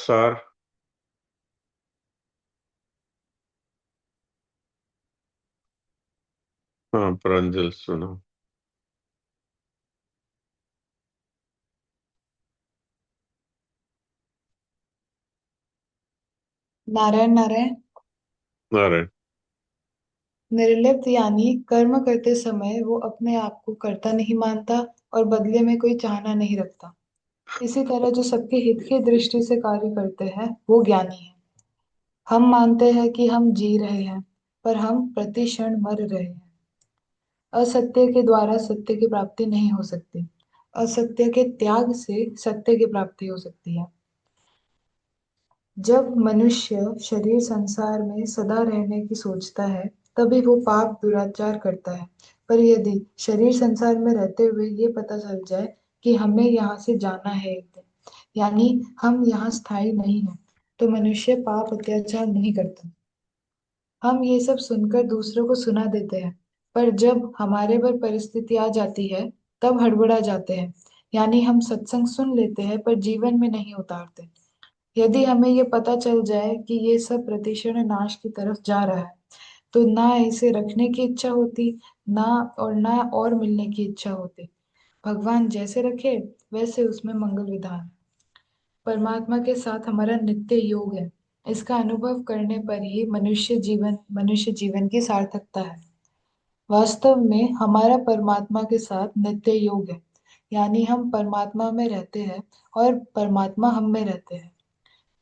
सार। हाँ, प्रांजल सुना। नारायण नारायण। नारायण। निर्लिप्त यानी कर्म करते समय वो अपने आप को कर्ता नहीं मानता और बदले में कोई चाहना नहीं रखता। इसी तरह जो सबके हित की दृष्टि से कार्य करते हैं वो ज्ञानी है। हम मानते हैं कि हम जी रहे हैं, पर हम प्रति क्षण मर रहे हैं। असत्य के द्वारा सत्य की प्राप्ति नहीं हो सकती। असत्य के त्याग से सत्य की प्राप्ति हो सकती है। जब मनुष्य शरीर संसार में सदा रहने की सोचता है, तभी वो पाप दुराचार करता है। पर यदि शरीर संसार में रहते हुए ये पता चल जाए कि हमें यहाँ से जाना है एक दिन, यानी हम यहाँ स्थायी नहीं हैं, तो मनुष्य पाप अत्याचार नहीं करता। हम ये सब सुनकर दूसरों को सुना देते हैं, पर जब हमारे पर परिस्थिति आ जाती है, तब हड़बड़ा जाते हैं। यानी हम सत्संग सुन लेते हैं पर जीवन में नहीं उतारते। यदि हमें ये पता चल जाए कि ये सब प्रतिक्षण नाश की तरफ जा रहा है, तो ना इसे रखने की इच्छा होती, ना ना और मिलने की इच्छा होती। भगवान जैसे रखे वैसे उसमें मंगल विधान है। परमात्मा के साथ हमारा नित्य योग है। इसका अनुभव करने पर ही मनुष्य जीवन की सार्थकता है। वास्तव में हमारा परमात्मा के साथ नित्य योग है, यानी हम परमात्मा में रहते हैं और परमात्मा हम में रहते हैं।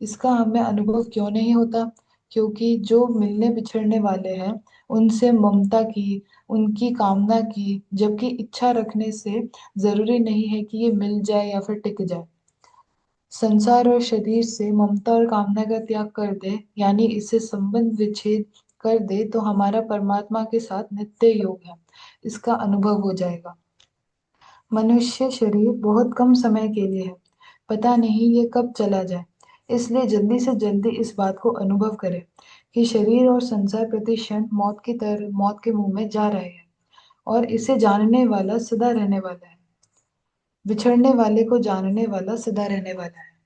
इसका हमें अनुभव क्यों नहीं होता? क्योंकि जो मिलने बिछड़ने वाले हैं, उनसे ममता की, उनकी कामना की, जबकि इच्छा रखने से जरूरी नहीं है कि ये मिल जाए या फिर टिक जाए। संसार और शरीर से ममता और कामना का त्याग कर दे, यानी इससे संबंध विच्छेद कर दे, तो हमारा परमात्मा के साथ नित्य योग है। इसका अनुभव हो जाएगा। मनुष्य शरीर बहुत कम समय के लिए है। पता नहीं ये कब चला जाए। इसलिए जल्दी से जल्दी इस बात को अनुभव करें कि शरीर और संसार प्रति क्षण मौत के मुंह में जा रहे हैं, और इसे जानने वाला सदा रहने वाला है। बिछड़ने वाले को जानने वाला सदा रहने वाला है।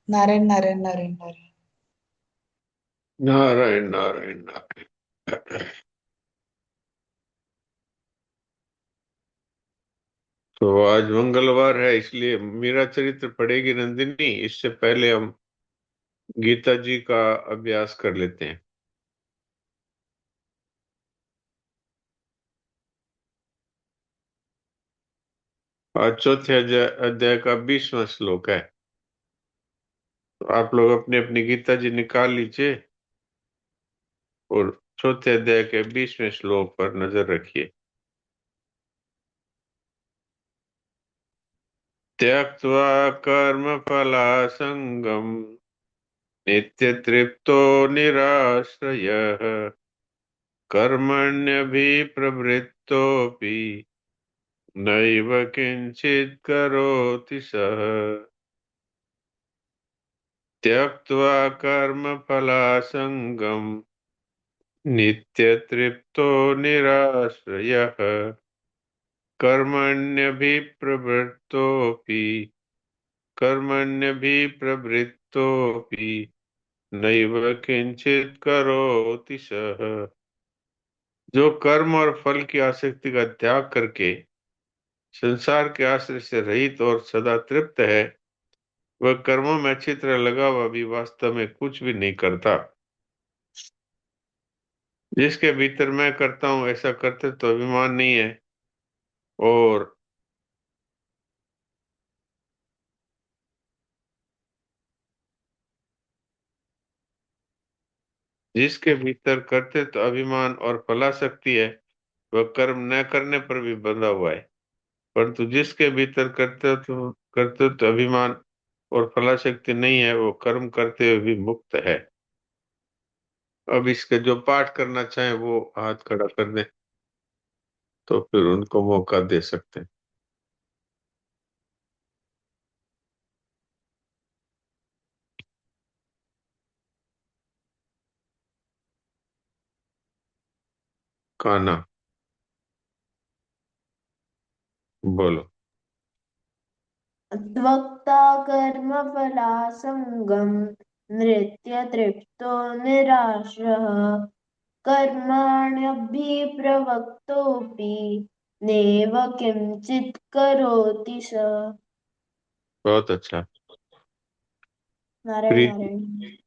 नारायण नारायण नारायण नारायण। नारायण नारायण नारायण। तो आज मंगलवार है, इसलिए मीरा चरित्र पढ़ेगी नंदिनी। इससे पहले हम गीता जी का अभ्यास कर लेते हैं। आज चौथे अध्याय का 20वां श्लोक है। तो आप लोग अपनी अपनी गीता जी निकाल लीजिए और चौथे अध्याय के 20वें श्लोक पर नजर रखिए। त्यक्त्वा कर्मफलासंगम् नित्यतृप्तो निराश्रयः कर्मण्यभिप्रवृत्तोऽपि नैव किंचित् करोति सः। त्यक्त्वा कर्मफलासंगम् नित्यतृप्तो निराश्रयः कर्मण्यभिप्रवृत्तोऽपि कर्मण्यभिप्रवृत्तोऽपि नैव किंचित् करोति सः। जो कर्म और फल की आसक्ति का त्याग करके संसार के आश्रय से रहित और सदा तृप्त है, वह कर्मों में अच्छी तरह लगा हुआ भी वास्तव में कुछ भी नहीं करता। जिसके भीतर मैं करता हूं ऐसा करते तो अभिमान नहीं है, और जिसके भीतर करते तो अभिमान और फलाशक्ति है, वह कर्म न करने पर भी बंधा हुआ है। परंतु जिसके भीतर करते तो अभिमान और फलाशक्ति नहीं है, वो कर्म करते हुए भी मुक्त है। अब इसके जो पाठ करना चाहे वो हाथ खड़ा कर दें, तो फिर उनको मौका दे सकते हैं। काना, बोलो। त्वक्ता कर्मफलासङ्गं नृत्यतृप्तो निराश्रः कर्माण्यभिप्रवक्तोऽपि नैव किंचित् करोति स। बहुत अच्छा। नारायण प्रीति। नारायण।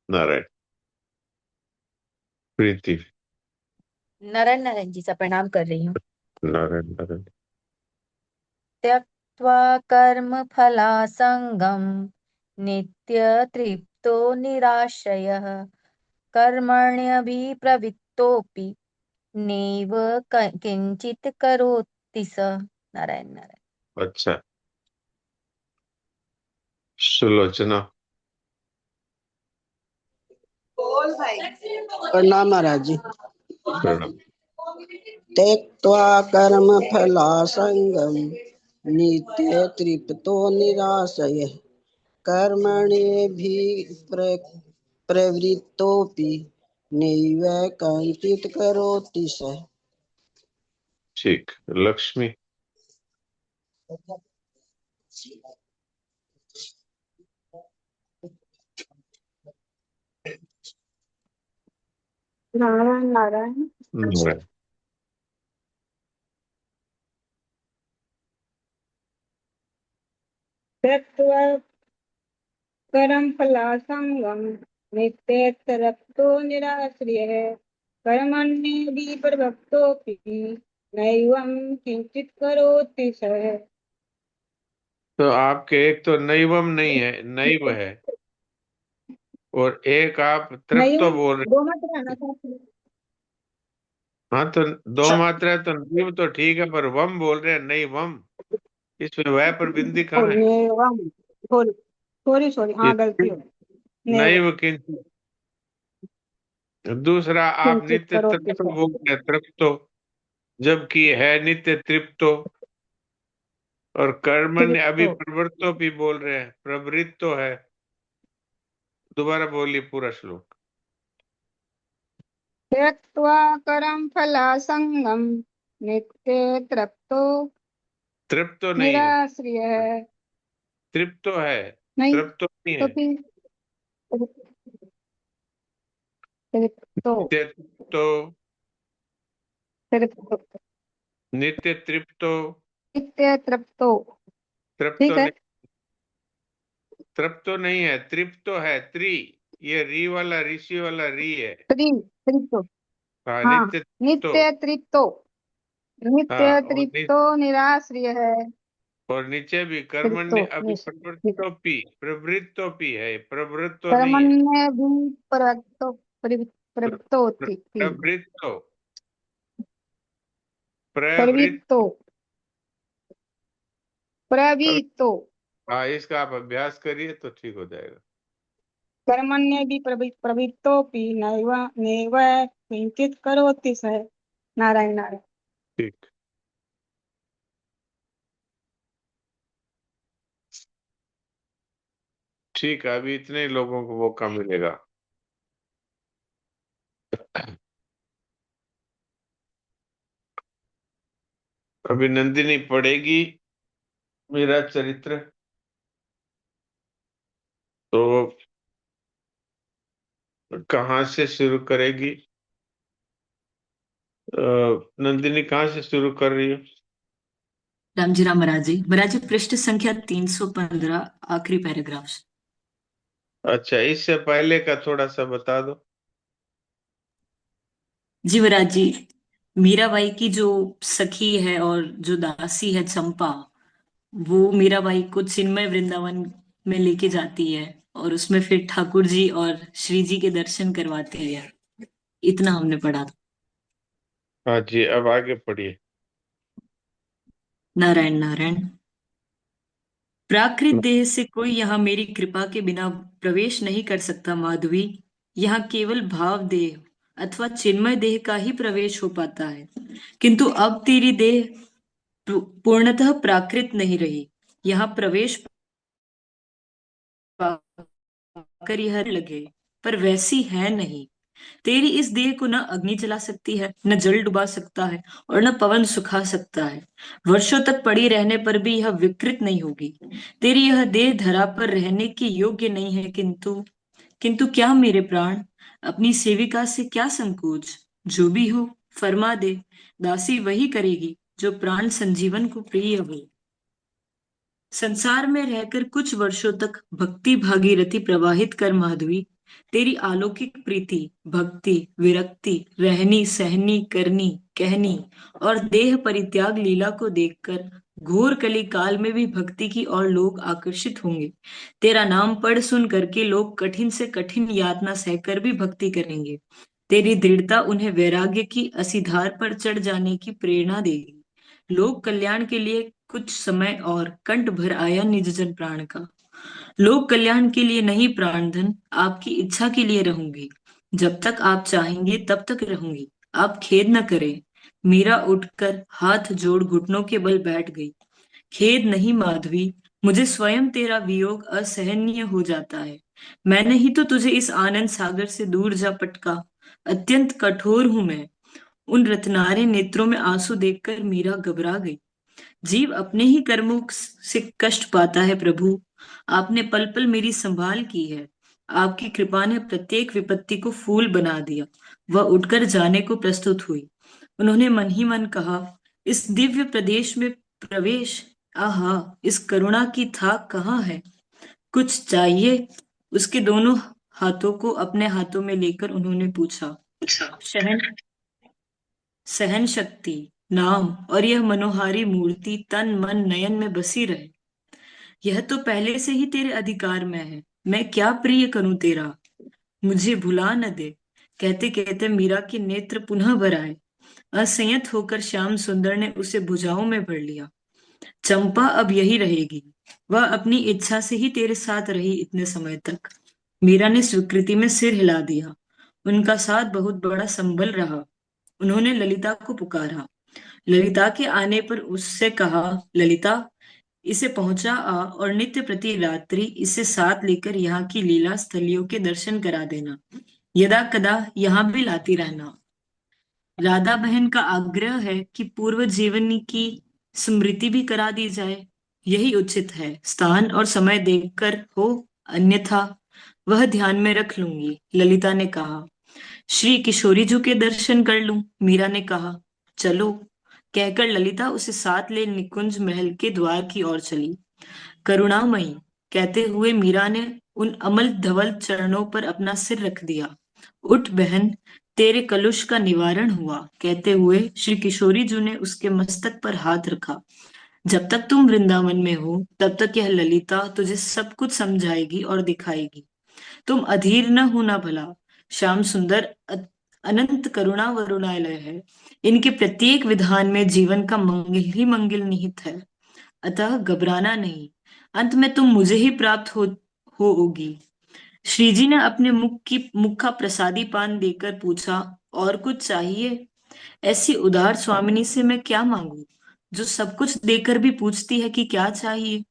नारायण। प्रीति। नारायण नारायण जी सा प्रणाम कर रही हूँ। नारायण नारायण। त्यक्त्वा कर्म फलासंगम नित्य तृप्तो निराश्रयः कर्मण्यभिप्रवृत्तोऽपि नैव किंचित करोति स। नारायण नारायण। अच्छा। सुलोचना। प्रणाम महाराज जी। प्रणाम। त्यक्त्वा कर्मफलासङ्गं नित्य तृप्तो निराशयः प्रवृत्तोऽपि नैव किंचित् करोति सः। ठीक। लक्ष्मी। नारायण नारायण। नारायण। त्यक्त्वा कर्मफलासङ्गं नित्यतृप्तो निराश्रयः कर्मण्यभिप्रवृत्तोऽपि नैवं किंचित् करोति सः। तो आपके एक तो नैवम नहीं है, नैव है, और एक आप तृप्तो नैवं बोल रहे। दो मात्रा आना चाहिए। हाँ तो दो मात्रा है, तो नैव तो ठीक है, पर वम बोल रहे हैं, नैवम। इसमें वह पर बिंदी ओ कहाँ है? नैवं। सॉरी सॉरी सॉरी, ये हाँ गलती हो गई। नैव नैव किंचित। दूसरा आप किंचित् नित्य करोति तृप्तो सः। बोल रहे हैं, तृप्तो, जबकि है नित्य तृप्तो। और कर्मण्य अभी तृप्तो प्रवृत्तो भी बोल रहे हैं, प्रवृत्तो है। दोबारा बोलिए पूरा श्लोक। त्यक्त्वा कर्मफलासङ्गं नित्यतृप्तो तृप्तो नहीं है, निराश्रयः। तृप्तो है, नहीं तृप्तो नहीं तो है। फिर तृप्तो नित्य तृप्तो, तृप्तो नित्य तृप्तो। नित्यतृप्तो। तृप्तो ठीक है। नहीं, तृप्तो नहीं है, तृप्तो है, त्रि। ये री वाला, ऋषि वाला री है। तृप्तो। हाँ, हाँ नित्य तृप्तो। नित्यतृप्तो। हाँ, नित्यतृप्तो निराश्रय है। और नीचे भी तृप्तो कर्मण्य अभी प्रवृत्तोपि, प्रवृत्तोपि है, प्रवृत्तो नहीं है। कर्मण्य भी प्रवृत्तो प्रवृत्तो प्रवृत्तो, प्रवृत्त। प्रवृत्तो अब प्रवृत्तो। हाँ, इसका आप अभ्यास करिए तो ठीक हो जाएगा। कर्मण्य भी प्रवृत्तोपि नैव नैव किंचित् करोति सः। नारायण नारायण। ठीक। ठीक है, अभी इतने लोगों को मौका मिलेगा। अभी नंदिनी पढ़ेगी मेरा चरित्र। तो कहाँ से शुरू करेगी? नंदिनी कहाँ से शुरू कर रही है? रामजी राम महाराज जी पृष्ठ संख्या 315 आखिरी पैराग्राफ। अच्छा, इससे पहले का थोड़ा सा बता दो। जी महाराज जी, मीराबाई की जो सखी है और जो दासी है चंपा, वो मीराबाई को चिन्मय वृंदावन में लेके जाती है और उसमें फिर ठाकुर जी और श्री जी के दर्शन करवाते हैं। इतना हमने पढ़ा था। हाँ जी, अब आगे पढ़िए। नारायण नारायण। प्राकृत देह से कोई यहाँ मेरी कृपा के बिना प्रवेश नहीं कर सकता माधवी। यहाँ केवल भाव देह अथवा चिन्मय देह का ही प्रवेश हो पाता है। किंतु अब तेरी देह पूर्णतः प्राकृत नहीं रही। यहाँ प्रवेश पाकर यह लगे, पर वैसी है नहीं। तेरी इस देह को न अग्नि जला सकती है, न जल डुबा सकता है, और न पवन सुखा सकता है। वर्षों तक पड़ी रहने पर भी यह विकृत नहीं होगी। तेरी यह देह धरा पर रहने के योग्य नहीं है, किंतु क्या मेरे प्राण, अपनी सेविका से क्या संकोच? जो भी हो फरमा दे, दासी वही करेगी जो प्राण संजीवन को प्रिय हो। संसार में रहकर कुछ वर्षों तक भक्ति भागीरथी प्रवाहित कर माधवी, तेरी अलौकिक प्रीति, भक्ति, विरक्ति, रहनी सहनी, करनी कहनी और देह परित्याग लीला को देखकर घोर कली काल में भी भक्ति की ओर लोग आकर्षित होंगे। तेरा नाम पढ़ सुन करके लोग कठिन से कठिन यातना सहकर भी भक्ति करेंगे। तेरी दृढ़ता उन्हें वैराग्य की असीधार पर चढ़ जाने की प्रेरणा देगी। लोक कल्याण के लिए कुछ समय और कंठ भर आया निज जन प्राण का। लोक कल्याण के लिए नहीं प्राण धन, आपकी इच्छा के लिए रहूंगी। जब तक आप चाहेंगे तब तक रहूंगी, आप खेद न करें। मीरा उठकर हाथ जोड़ घुटनों के बल बैठ गई। खेद नहीं माधवी, मुझे स्वयं तेरा वियोग असहनीय हो जाता है। मैंने ही तो तुझे इस आनंद सागर से दूर जा पटका। अत्यंत कठोर हूं मैं। उन रत्नारे नेत्रों में आंसू देखकर मीरा घबरा गई। जीव अपने ही कर्मों से कष्ट पाता है प्रभु। आपने पल पल मेरी संभाल की है। आपकी कृपा ने प्रत्येक विपत्ति को फूल बना दिया। वह उठकर जाने को प्रस्तुत हुई। उन्होंने मन ही मन कहा, इस दिव्य प्रदेश में प्रवेश, आहा, इस करुणा की थाक कहाँ है? कुछ चाहिए? उसके दोनों हाथों को अपने हाथों में लेकर उन्होंने पूछा। शहन सहन शक्ति, नाम और यह मनोहारी मूर्ति तन मन नयन में बसी रहे। यह तो पहले से ही तेरे अधिकार में है। मैं क्या प्रिय करूं तेरा? मुझे भुला न दे। कहते कहते मीरा के नेत्र पुनः भर आए। असंयत होकर श्याम सुंदर ने उसे भुजाओं में भर लिया। चंपा अब यही रहेगी। वह अपनी इच्छा से ही तेरे साथ रही इतने समय तक। मीरा ने स्वीकृति में सिर हिला दिया। उनका साथ बहुत बड़ा संबल रहा। उन्होंने ललिता को पुकारा। ललिता के आने पर उससे कहा, ललिता, इसे पहुंचा आ और नित्य प्रति रात्रि इसे साथ लेकर यहाँ की लीला स्थलियों के दर्शन करा देना। यदा कदा यहाँ भी लाती रहना। राधा बहन का आग्रह है कि पूर्व जीवनी की स्मृति भी करा दी जाए। यही उचित है। स्थान और समय देखकर हो, अन्यथा वह ध्यान में रख लूंगी। ललिता ने कहा। श्री किशोरी जी के दर्शन कर लूं, मीरा ने कहा। चलो, कहकर ललिता उसे साथ ले निकुंज महल के द्वार की ओर चली। करुणामयी, कहते हुए मीरा ने उन अमल धवल चरणों पर अपना सिर रख दिया। उठ बहन, तेरे कलुष का निवारण हुआ, कहते हुए श्री किशोरी जी ने उसके मस्तक पर हाथ रखा। जब तक तुम वृंदावन में हो तब तक यह ललिता तुझे सब कुछ समझाएगी और दिखाएगी। तुम अधीर न होना भला। श्याम सुंदर अनंत करुणा वरुणालय है। इनके प्रत्येक विधान में जीवन का मंगल ही मंगल निहित है। अतः घबराना नहीं। अंत में तुम मुझे ही प्राप्त होगी। श्रीजी ने अपने मुख का प्रसादी पान देकर पूछा, और कुछ चाहिए? ऐसी उदार स्वामिनी से मैं क्या मांगू, जो सब कुछ देकर भी पूछती है कि क्या चाहिए।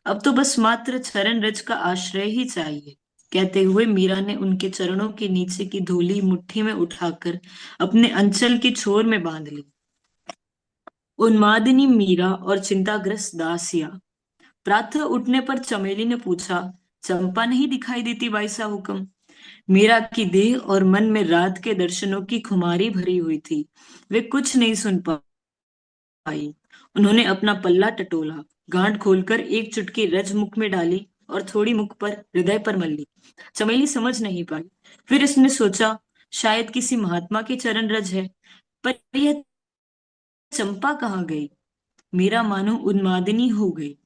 अब तो बस मात्र चरण रज का आश्रय ही चाहिए। कहते हुए मीरा ने उनके चरणों के नीचे की धूली मुट्ठी में उठाकर अपने अंचल के छोर में बांध ली। उन्मादिनी मीरा और चिंताग्रस्त दासिया। प्रातः उठने पर चमेली ने पूछा, चंपा नहीं दिखाई देती बाईसा हुक्म? मीरा की देह और मन में रात के दर्शनों की खुमारी भरी हुई थी। वे कुछ नहीं सुन पाई। उन्होंने अपना पल्ला टटोला, गांठ खोलकर एक चुटकी रज मुख में डाली और थोड़ी मुख पर हृदय पर मल ली। चमेली समझ नहीं पाई। फिर इसने सोचा, शायद किसी महात्मा के चरण रज है। पर यह चंपा कहाँ गई? मीरा मानो उन्मादिनी हो गई।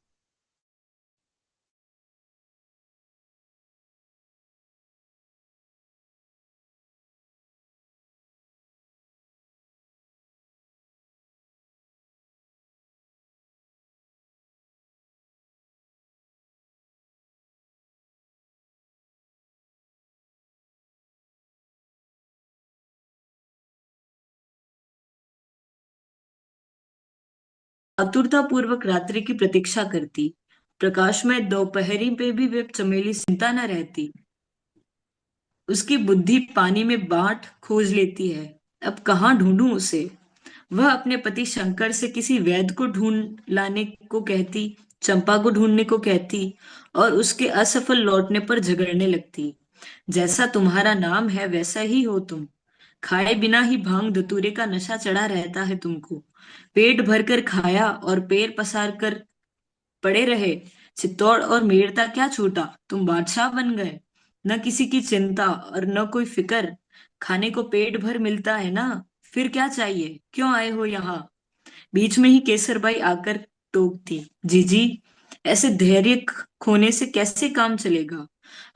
आतुरता पूर्वक रात्रि की प्रतीक्षा करती। प्रकाश में दोपहरी पे भी वे चमेली चिंता न रहती। उसकी बुद्धि पानी में बाट खोज लेती है। अब कहाँ ढूंढूं उसे? वह अपने पति शंकर से किसी वैद्य को ढूंढ लाने को कहती, चंपा को ढूंढने को कहती, और उसके असफल लौटने पर झगड़ने लगती। जैसा तुम्हारा नाम है वैसा ही हो तुम। खाए बिना ही भांग धतूरे का नशा चढ़ा रहता है तुमको। पेट भरकर खाया और पैर पसार कर पड़े रहे। चित्तौड़ और मेड़ता क्या छूटा, तुम बादशाह बन गए। न किसी की चिंता और न कोई फिक्र। खाने को पेट भर मिलता है ना, फिर क्या चाहिए, क्यों आए हो यहाँ? बीच में ही केसरबाई आकर टोकती, जीजी, ऐसे धैर्य खोने से कैसे काम चलेगा?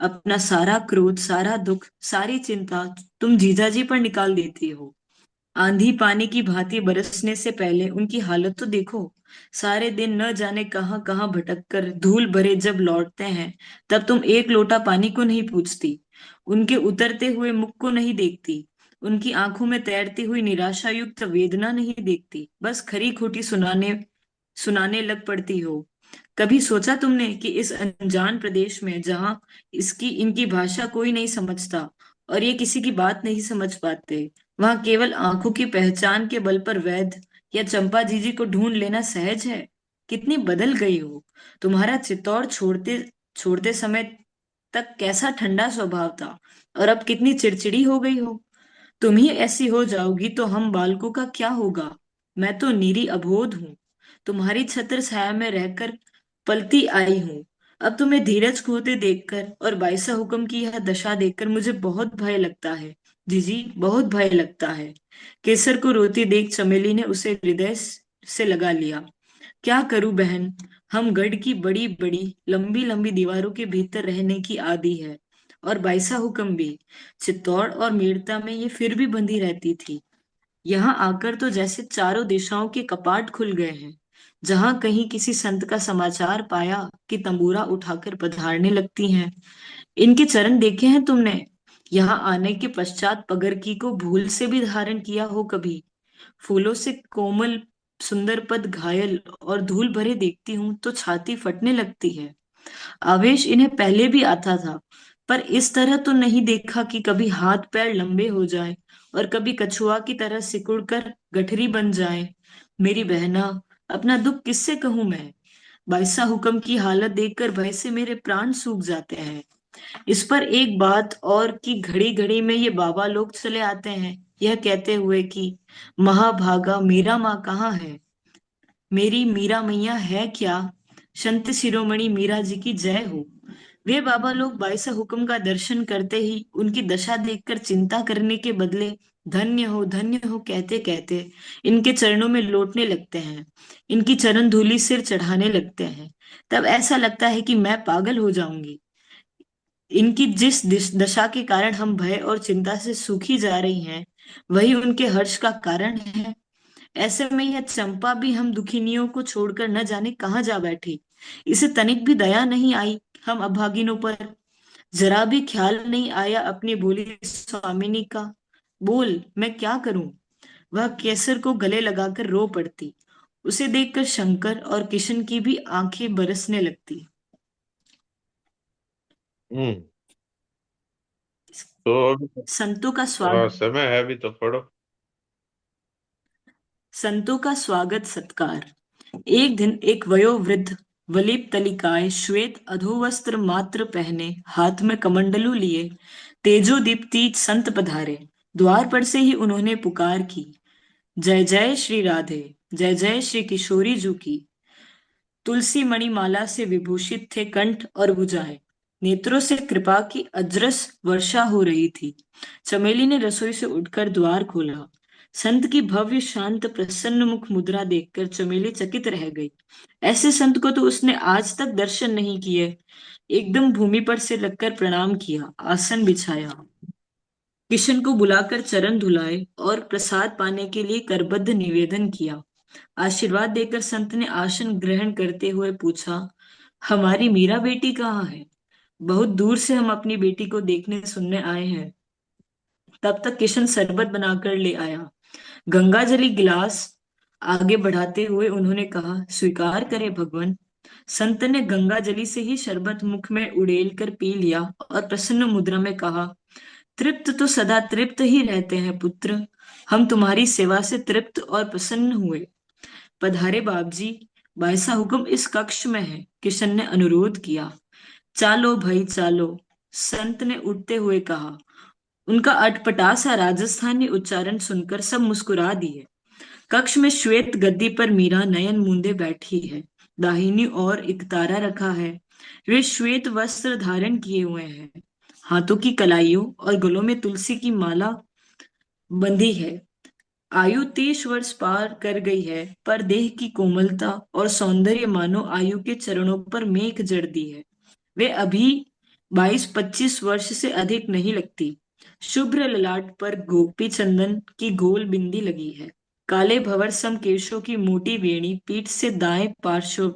अपना सारा क्रोध, सारा दुख, सारी चिंता तुम जीजाजी पर निकाल देती हो। आंधी पानी की भांति बरसने से पहले उनकी हालत तो देखो। सारे दिन न जाने कहाँ कहाँ भटक कर धूल भरे जब लौटते हैं, तब तुम एक लोटा पानी को नहीं पूछती, उनके उतरते हुए मुख को नहीं देखती, उनकी आंखों में तैरती हुई निराशा युक्त वेदना नहीं देखती, बस खरी खोटी सुनाने सुनाने लग पड़ती हो। कभी सोचा तुमने कि इस अनजान प्रदेश में, जहां इसकी इनकी भाषा कोई नहीं समझता और ये किसी की बात नहीं समझ पाते, वहां केवल आंखों की पहचान के बल पर वैद्य या चंपा जीजी को ढूंढ लेना सहज है? कितनी बदल गई हो। तुम्हारा चित्तौड़ छोड़ते छोड़ते समय तक कैसा ठंडा स्वभाव था, और अब कितनी चिड़चिड़ी हो गई हो। तुम ही ऐसी हो जाओगी तो हम बालकों का क्या होगा? मैं तो निरी अबोध हूँ, तुम्हारी छत्र छाया में रहकर पलती आई हूँ। अब तुम्हें धीरज खोते देखकर और बाईसा हुक्म की यह दशा देखकर मुझे बहुत भय लगता है, जीजी, बहुत भय लगता है। केसर को रोती देख चमेली ने उसे हृदय से लगा लिया। क्या करूं बहन, हम गढ़ की बड़ी बड़ी लंबी लंबी दीवारों के भीतर रहने की आदी है, और बाईसा हुक्म भी। चित्तौड़ और मेड़ता में ये फिर भी बंधी रहती थी। यहाँ आकर तो जैसे चारों दिशाओं के कपाट खुल गए हैं। जहां कहीं किसी संत का समाचार पाया कि तंबूरा उठाकर पधारने लगती हैं। इनके चरण देखे हैं तुमने? यहाँ आने के पश्चात पगरकी को भूल से भी धारण किया हो कभी? फूलों से कोमल सुंदर पद घायल और धूल भरे देखती हूँ तो छाती फटने लगती है। आवेश इन्हें पहले भी आता था, पर इस तरह तो नहीं देखा कि कभी हाथ पैर लंबे हो जाए और कभी कछुआ की तरह सिकुड़ कर गठरी बन जाए। मेरी बहना, अपना दुख किससे कहूं मैं? बाईसा हुक्म की हालत देखकर भय से मेरे प्राण सूख जाते हैं। इस पर एक बात और कि घड़ी घड़ी में ये बाबा लोग चले आते हैं, यह कहते हुए कि महाभागा मीरा माँ कहाँ है, मेरी मीरा मैया है क्या? संत शिरोमणि मीरा जी की जय हो। वे बाबा लोग बाईसा हुक्म का दर्शन करते ही उनकी दशा देखकर चिंता करने के बदले धन्य हो कहते कहते इनके चरणों में लौटने लगते हैं, इनकी चरण धूलि सिर चढ़ाने लगते हैं। तब ऐसा लगता है कि मैं पागल हो जाऊंगी। इनकी जिस दशा के कारण हम भय और चिंता से सूखी जा रही हैं, वही उनके हर्ष का कारण है। ऐसे में यह चंपा भी हम दुखिनियों को छोड़कर न जाने कहाँ जा बैठी। इसे तनिक भी दया नहीं आई हम अभागिनों पर। जरा भी ख्याल नहीं आया अपनी भोली स्वामिनी का। बोल, मैं क्या करूं? वह केसर को गले लगाकर रो पड़ती। उसे देखकर शंकर और किशन की भी आंखें बरसने लगती। हम्म। तो अभी संतों का हाँ, स्वागत समय है अभी तो पढ़ो। संतों का स्वागत सत्कार। एक दिन एक वयोवृद्ध वलित तलिकाय श्वेत अधोवस्त्र मात्र पहने हाथ में कमंडलू लिए तेजोदीप्ति संत पधारे। द्वार पर से ही उन्होंने पुकार की, जय जय श्री राधे, जय जय श्री किशोरी जू की। तुलसी मणिमाला से विभूषित थे कंठ और भुजाएं। नेत्रों से कृपा की अजरस वर्षा हो रही थी। चमेली ने रसोई से उठकर द्वार खोला। संत की भव्य शांत प्रसन्न मुख मुद्रा देखकर चमेली चकित रह गई। ऐसे संत को तो उसने आज तक दर्शन नहीं किए। एकदम भूमि पर सिर रखकर प्रणाम किया, आसन बिछाया, किशन को बुलाकर चरण धुलाए और प्रसाद पाने के लिए करबद्ध निवेदन किया। आशीर्वाद देकर संत ने आसन ग्रहण करते हुए पूछा, हमारी मीरा बेटी कहाँ है? बहुत दूर से हम अपनी बेटी को देखने सुनने आए हैं। तब तक किशन शरबत बनाकर ले आया। गंगाजली गिलास आगे बढ़ाते हुए उन्होंने कहा, स्वीकार करे भगवान। संत ने गंगाजली से ही शरबत मुख में उड़ेल कर पी लिया और प्रसन्न मुद्रा में कहा, तृप्त तो सदा तृप्त ही रहते हैं पुत्र, हम तुम्हारी सेवा से तृप्त और प्रसन्न हुए। पधारे बाप जी, बाईसा हुक्म इस कक्ष में है, किशन ने अनुरोध किया। चालो भाई चालो, संत ने उठते हुए कहा। उनका अटपटा सा राजस्थानी उच्चारण सुनकर सब मुस्कुरा दिए। कक्ष में श्वेत गद्दी पर मीरा नयन मूंदे बैठी है। दाहिनी ओर एक तारा रखा है। वे श्वेत वस्त्र धारण किए हुए हैं। हाथों की कलाइयों और गलों में तुलसी की माला बंधी है। आयु 30 वर्ष पार कर गई है, पर देह की कोमलता और सौंदर्य मानो आयु के चरणों पर मेघ जड़ती है। वे अभी 22-25 वर्ष से अधिक नहीं लगती। शुभ्र ललाट पर गोपी चंदन की गोल बिंदी लगी है। काले भंवर सम केशों की मोटी वेणी पीठ से दाएं पार्श्व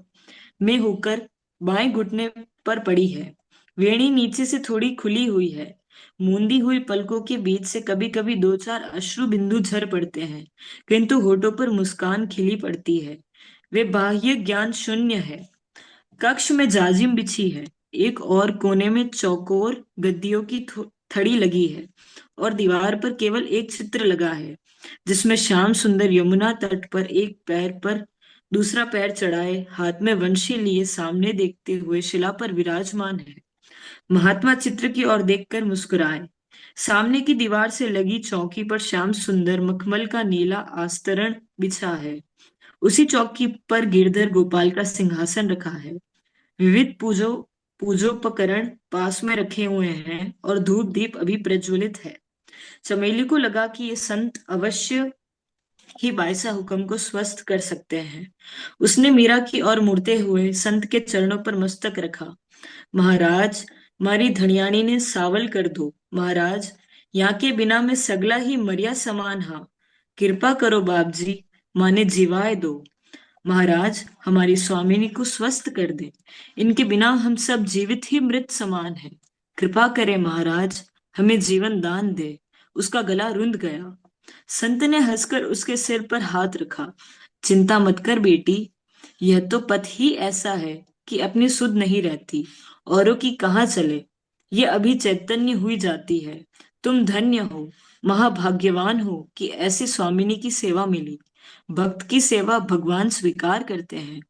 में होकर बाएं घुटने पर पड़ी है। वेणी नीचे से थोड़ी खुली हुई है। मूंदी हुई पलकों के बीच से कभी कभी 2-4 अश्रु बिंदु झर पड़ते हैं, किंतु होठों पर मुस्कान खिली पड़ती है। वे बाह्य ज्ञान शून्य है। कक्ष में जाजिम बिछी है। एक और कोने में चौकोर गद्दियों की थड़ी लगी है और दीवार पर केवल एक चित्र लगा है, जिसमें श्याम सुंदर यमुना तट पर एक पैर पर दूसरा पैर चढ़ाए हाथ में वंशी लिए सामने देखते हुए शिला पर विराजमान है। महात्मा चित्र की ओर देखकर मुस्कुराए। सामने की दीवार से लगी चौकी पर श्याम सुंदर मखमल का नीला आस्तरण बिछा है। उसी चौकी पर गिरधर गोपाल का सिंहासन रखा है। विविध पूजोपकरण पास में रखे हुए हैं और धूप दीप अभी प्रज्वलित है। चमेली को लगा कि ये संत अवश्य ही बाईसा हुक्म को स्वस्थ कर सकते हैं। उसने मीरा की ओर मुड़ते हुए संत के चरणों पर मस्तक रखा। महाराज, मारी धनियाणी ने सावल कर दो। महाराज, यहाँ के बिना में सगला ही मरिया समान हा। कृपा करो बाप जी, माने जीवाए दो। महाराज, हमारी स्वामिनी को स्वस्थ कर दे। इनके बिना हम सब जीवित ही मृत समान हैं। कृपा करे महाराज, हमें जीवन दान दे। उसका गला रुंध गया। संत ने हंसकर उसके सिर पर हाथ रखा। चिंता मत कर बेटी, यह तो पथ ही ऐसा है कि अपनी सुध नहीं रहती, औरों की कहाँ चले। ये अभी चैतन्य हुई जाती है। तुम धन्य हो, महाभाग्यवान हो कि ऐसी स्वामिनी की सेवा मिली। भक्त की सेवा भगवान स्वीकार करते हैं।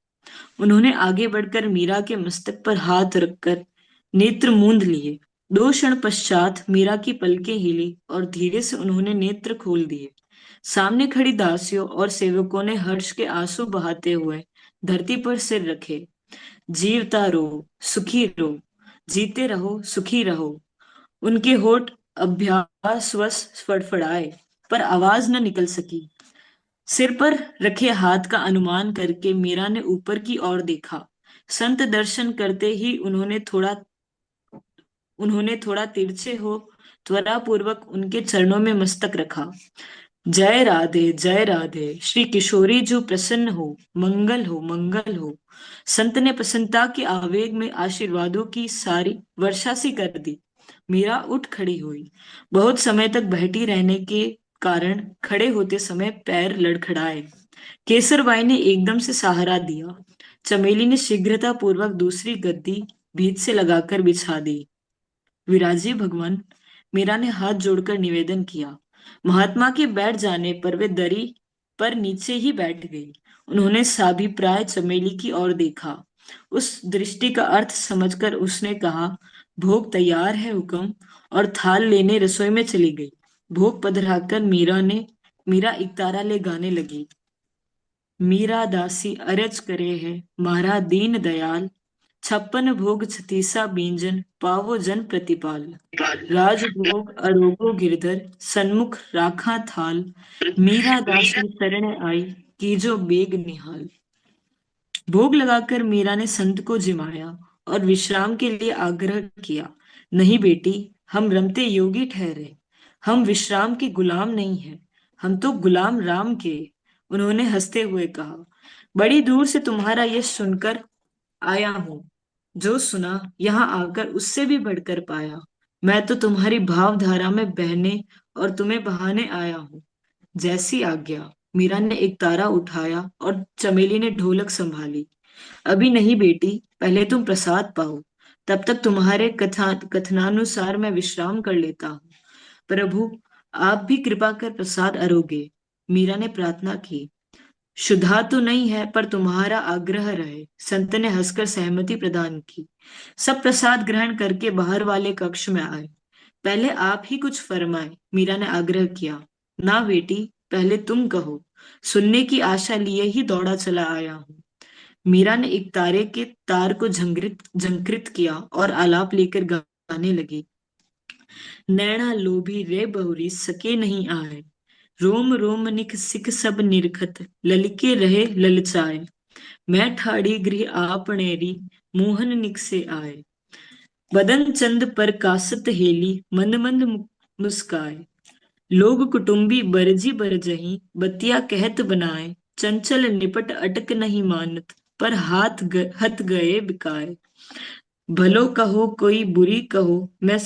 उन्होंने आगे बढ़कर मीरा के मस्तक पर हाथ रखकर नेत्र मूंद लिए। 2 क्षण पश्चात मीरा की पलकें हिली और धीरे से उन्होंने नेत्र खोल दिए। सामने खड़ी दासियों और सेवकों ने हर्ष के आंसू बहाते हुए धरती पर सिर रखे। जीवता रहो, सुखी रहो, जीते रहो, सुखी रहो। उनके होठ अभ्यासवश फड़फड़ाए, पर आवाज न निकल सकी। सिर पर रखे हाथ का अनुमान करके मीरा ने ऊपर की ओर देखा। संत दर्शन करते ही उन्होंने थोड़ा तिरछे हो त्वरा पूर्वक उनके चरणों में मस्तक रखा। जय राधे, जय राधे। श्री किशोरी जो प्रसन्न हो, मंगल हो, मंगल हो। संत ने प्रसन्नता के आवेग में आशीर्वादों की सारी वर्षा सी कर दी। मीरा उठ खड़ी हुई। बहुत समय तक बैठी रहने के कारण खड़े होते समय पैर लड़खड़ाए। केसरबाई ने एकदम से सहारा दिया। चमेली ने शीघ्रता पूर्वक दूसरी गद्दी भीत से लगाकर बिछा दी। विराजिए भगवान, मीरा ने हाथ जोड़कर निवेदन किया। महात्मा के बैठ जाने पर वे दरी पर नीचे ही बैठ गई। उन्होंने साभिप्राय चमेली की ओर देखा। उस दृष्टि का अर्थ समझकर उसने कहा, भोग तैयार है हुक्म, और थाल लेने रसोई में चली गई। भोग पधराकर मीरा इकतारा ले गाने लगी। मीरा दासी अरज करे है, मारा दीन दयाल। 56 भोग 36 बींजन, पावो जन प्रतिपाल। राजभोग अरोगो गिरधर, सन्मुख राखा थाल। मीरा दासी शरण आई, कीजो बेग निहाल। भोग लगाकर मीरा ने संत को जिमाया और विश्राम के लिए आग्रह किया। नहीं बेटी, हम रमते योगी ठहरे, हम विश्राम के गुलाम नहीं हैं, हम तो गुलाम राम के। उन्होंने हंसते हुए कहा, बड़ी दूर से तुम्हारा यश सुनकर आया हूं। जो सुना यहाँ आकर उससे भी बढ़कर पाया। मैं तो तुम्हारी भावधारा में बहने और तुम्हें बहाने आया हूँ। जैसी आज्ञा। मीरा ने एक तारा उठाया और चमेली ने ढोलक संभाली। अभी नहीं बेटी, पहले तुम प्रसाद पाओ, तब तक तुम्हारे कथनानुसार मैं विश्राम कर लेता हूँ। प्रभु आप भी कृपा कर प्रसाद अरोगे। मीरा ने प्रार्थना की। शुद्धा तो नहीं है, पर तुम्हारा आग्रह रहे। संत ने हंसकर सहमति प्रदान की। सब प्रसाद ग्रहण करके बाहर वाले कक्ष में आए। पहले आप ही कुछ फरमाए, मीरा ने आग्रह किया। ना बेटी, पहले तुम कहो। सुनने की आशा लिए ही दौड़ा चला आया हूँ। मीरा ने एक तारे के तार को झंकृत किया और आलाप लेकर गाने लगी। नैना लोभी रे बहुरी सके नहीं आए, रोम रोम निक सिक सब निरखत, ललके रहे ललचाए। मैं ठाड़ी गृह आपनेरी, मोहन निक से आए। बदन चंद पर कासत हेली, मंद मंद मुस्काए। लोग कुटुंबी बरजी बरजही, बतिया कहत बनाए। चंचल निपट अटक नहीं मानत, पर हत गए बिकाए। भलो कहो कोई बुरी कहो, मैं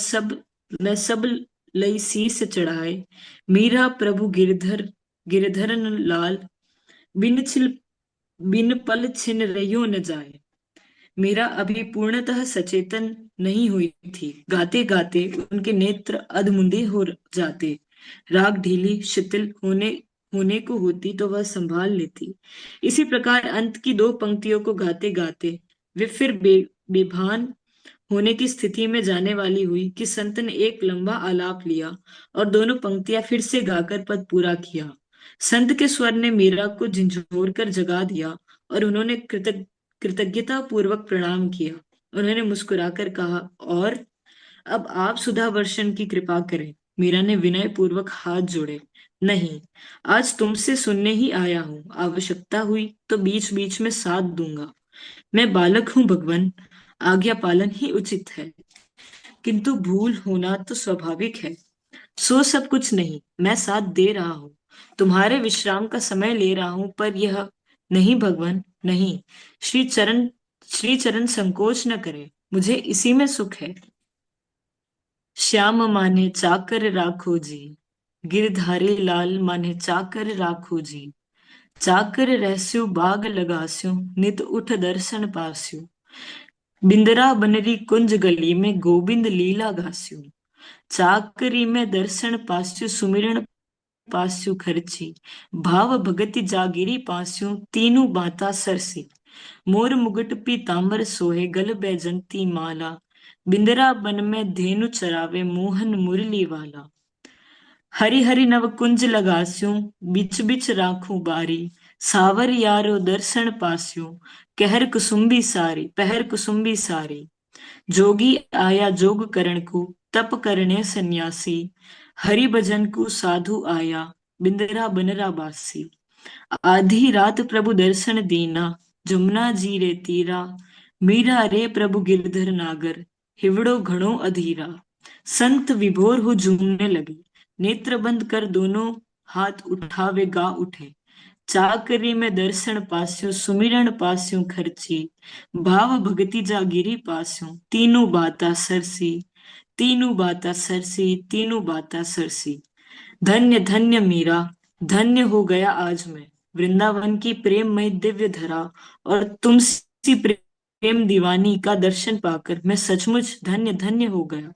सब लई शीस चढ़ाए। मीरा प्रभु गिरधरन लाल, बिन छिल बिन पल छिन रहियो न जाए। मीरा अभी पूर्णतः सचेतन नहीं हुई थी। गाते गाते उनके नेत्र अधमुंदे हो जाते। राग ढीली शिथिल होने होने को होती तो वह संभाल लेती। इसी प्रकार अंत की दो पंक्तियों को गाते गाते वे फिर बेभान होने की स्थिति में जाने वाली हुई कि संत ने एक लंबा आलाप लिया और दोनों पंक्तियां फिर से गाकर पद पूरा किया। संत के स्वर ने मीरा को झंझोर कर जगा दिया और उन्होंने कृतज्ञता पूर्वक प्रणाम किया। उन्होंने मुस्कुराकर कहा, और अब आप सुधा वर्षण की कृपा करें। मीरा ने विनय पूर्वक हाथ जोड़े। नहीं, आज तुमसे सुनने ही आया हूं। आवश्यकता हुई तो बीच बीच में साथ दूंगा। मैं बालक हूं भगवान, आज्ञा पालन ही उचित है, किंतु भूल होना तो स्वाभाविक है। सो सब कुछ नहीं, मैं साथ दे रहा हूँ, तुम्हारे विश्राम का समय ले रहा हूं, पर यह नहीं भगवान, नहीं। श्री चरण संकोच न करे, मुझे इसी में सुख है। श्याम माने चाकर राखो जी, गिरधारी लाल माने चाकर राखो जी। चाकर रहस्यु बाग लगास्यु, नित उठ दर्शन पास्यु। बिंदरा बनरी कुंज गली में, गोविंद लीला गास्यु। चाकरी में दर्शन पास्यु, सुमिरन पास्यु खर्ची। भाव भगति जागिरी पास्यु, तीनू बाता सरसी। मोर मुगट पीतांबर सोहे, गल बैजंती माला। बिंदरा बन में धेनु चरावे, मोहन मुरली वाला। हरि हरि नव कुंज लगास्यू, बिच बिच राखूं बारी। सावर यारो दर्शन पास्यू, पहर कुसुम्बी सारी। जोगी आया जोग करण को, तप करने सन्यासी। हरि भजन को साधु आया, बिंदरा बनरा बासी। आधी रात प्रभु दर्शन दीना, जमुना जी रे तीरा। मीरा रे प्रभु गिरधर नागर, हिवड़ो घणो अधीरा। संत विभोर हो झूमने लगे, नेत्र बंद कर दोनों हाथ उठावे गा उठे। चाकरी में दर्शन पास्यो, सुमिरन पास्यो खर्ची। भाव भगति जागिरी पास्यो, तीनों बाता सरसी। तीनों बाता सरसी, तीनों बाता सरसी। धन्य धन्य मीरा, धन्य हो गया आज मैं। वृंदावन की प्रेममय दिव्य धरा और तुमसी प्रेम दीवानी का दर्शन पाकर मैं सचमुच धन्य धन्य हो गया।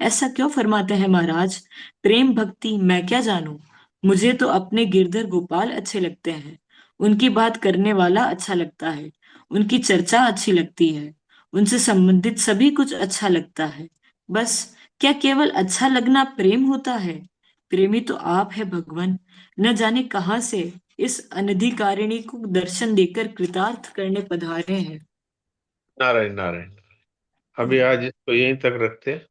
ऐसा क्यों फरमाते हैं महाराज? प्रेम भक्ति मैं क्या जानूं। मुझे तो अपने गिरधर गोपाल अच्छे लगते हैं। उनकी बात करने वाला अच्छा लगता है, उनकी चर्चा अच्छी लगती है, उनसे संबंधित सभी कुछ अच्छा लगता है। बस, क्या केवल अच्छा लगना प्रेम होता है? प्रेमी तो आप है भगवान। न जाने कहां से इस अनधिकारिणी को दर्शन देकर कृतार्थ करने पधारे हैं। नारायण नारायण। अभी आज इसको यहीं तक रखते हैं।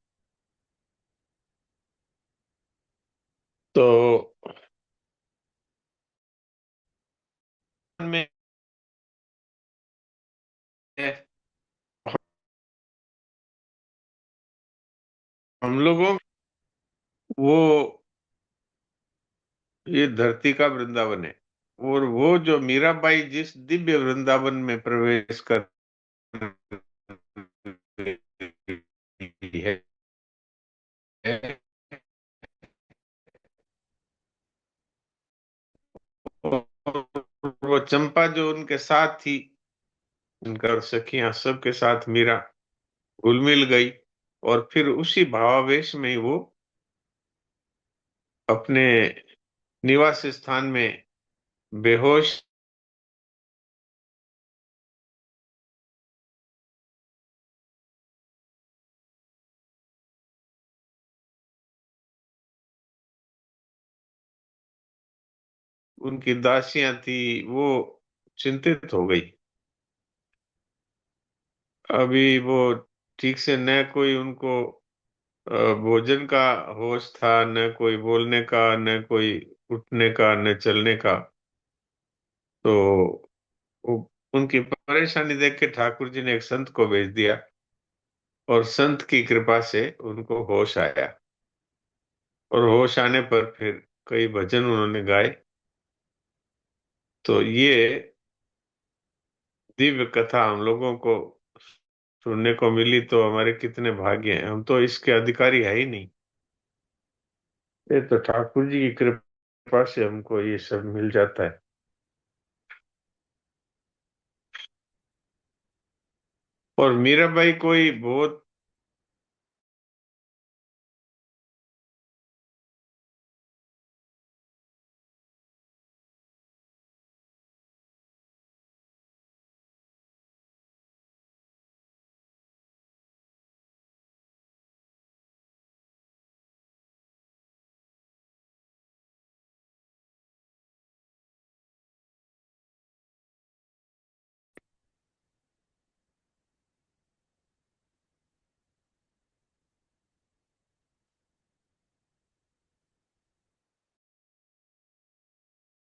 तो में हम लोगों वो ये धरती का वृंदावन है, और वो जो मीराबाई जिस दिव्य वृंदावन में प्रवेश कर रही है, और वो चंपा जो उनके साथ थी, उनका सखियां सबके साथ मीरा घुल मिल गई, और फिर उसी भावावेश में ही वो अपने निवास स्थान में बेहोश उनकी दासियां थी, वो चिंतित हो गई। अभी वो ठीक से न कोई उनको भोजन का होश था, न कोई बोलने का, न कोई उठने का, न चलने का। तो वो, उनकी परेशानी देख के ठाकुर जी ने एक संत को भेज दिया, और संत की कृपा से उनको होश आया। और होश आने पर फिर कई भजन उन्होंने गाए। तो ये दिव्य कथा हम लोगों को सुनने को मिली, तो हमारे कितने भाग्य हैं। हम तो इसके अधिकारी है ही नहीं। ये तो ठाकुर जी की कृपा से हमको ये सब मिल जाता है। और मीराबाई कोई बहुत